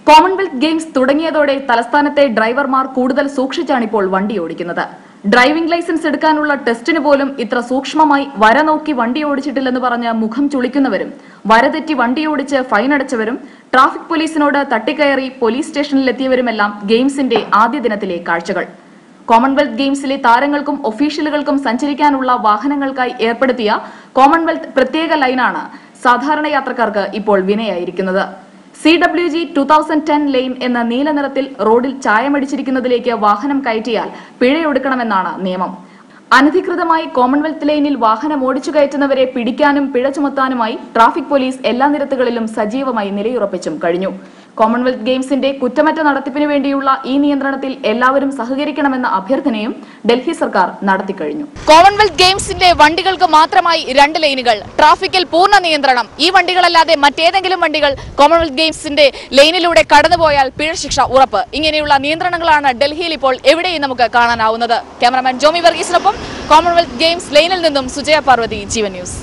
Commonwealth games തുടങ്ങിയതോടെ തലസ്ഥാനത്തെ ഡ്രൈവർമാർ കൂടുതൽ സൂക്ഷിച്ചാണിപ്പോൾ വണ്ടി ഓടിക്കുന്നത്. ഡ്രൈവിംഗ് ലൈസൻസ് എടുക്കാനുള്ള ടെസ്റ്റിന് പോലും ഇത്ര സൂക്ഷ്മമായി വര നോക്കി വണ്ടി ഓടിച്ചിട്ടില്ലെന്ന് പറഞ്ഞ് മുഖം ചുളിക്കുന്നവരും, വരതെറ്റി വണ്ടിയോടിച്ച് ഫൈൻ അടച്ചവരും, ട്രാഫിക് പോലീസിനോട് തട്ടിക്കയറി പോലീസ് സ്റ്റേഷനിലെത്തിയവരുമെല്ലാം ഗെയിംസിന്റെ ആദ്യ ദിനത്തിലെ കാഴ്ചകൾ. കോമൺവെൽത്ത് ഗെയിംസിലെ താരങ്ങൾക്കും ഒഫീഷ്യലുകൾക്കും സഞ്ചരിക്കാനുള്ള വാഹനങ്ങൾക്കായി ഏർപ്പെടുത്തിയ കോമൺവെൽത്ത് പ്രത്യേക ലൈനാണ് സാധാരണ യാത്രക്കാർക്ക് ഇപ്പോൾ വിനയായിരിക്കുന്നത്. CWG 2010 ലൈൻ എന്ന നീല നിറത്തിൽ റോഡിൽ ചായമടിച്ചിരിക്കുന്നതിലേക്ക് വാഹനം കയറ്റിയാൽ പിഴയൊടുക്കണമെന്നാണ് നിയമം. അനധികൃതമായി കോമൺവെൽത്ത് ലൈനിൽ വാഹനം ഓടിച്ചു കയറ്റുന്നവരെ പിടിക്കാനും പിഴ ചുമത്താനുമായി ട്രാഫിക് പോലീസ് എല്ലാ നിരത്തുകളിലും സജീവമായി നിലയുറപ്പിച്ചും കഴിഞ്ഞു. കോമൺവെൽത്ത് ഗെയിംസിന്റെ കുറ്റമറ്റ നടത്തിപ്പിനു വേണ്ടിയുള്ള ഈ നിയന്ത്രണത്തിൽ എല്ലാവരും സഹകരിക്കണമെന്ന അഭ്യർത്ഥനയും ഡൽഹി സർക്കാർ നടത്തിക്കഴിഞ്ഞു. കോമൺവെൽത്ത് ഗെയിംസിന്റെ വണ്ടികൾക്ക് മാത്രമായി 2 ലൈനുകൾ, ട്രാഫിക്കിൽ പൂർണ്ണ നിയന്ത്രണം. ഈ വണ്ടികളല്ലാതെ മറ്റേതെങ്കിലും വണ്ടികൾ കോമൺവെൽത്ത് ഗെയിംസിന്റെ ലൈനിലൂടെ കടന്നുപോയാൽ പിഴ ശിക്ഷ ഉറപ്പ്. ഇങ്ങനെയുള്ള നിയന്ത്രണങ്ങളാണ് ഡൽഹിയിൽ ഇപ്പോൾ എവിടെയും നമുക്ക് കാണാനാവുന്നത്. ക്യാമറമാൻ ജോമി വർഗീസിനൊപ്പം കോമൺവെൽത്ത് ഗെയിംസ് ലൈനിൽ നിന്നും സുജയ പാർവതി, ജീവൻ ന്യൂസ്.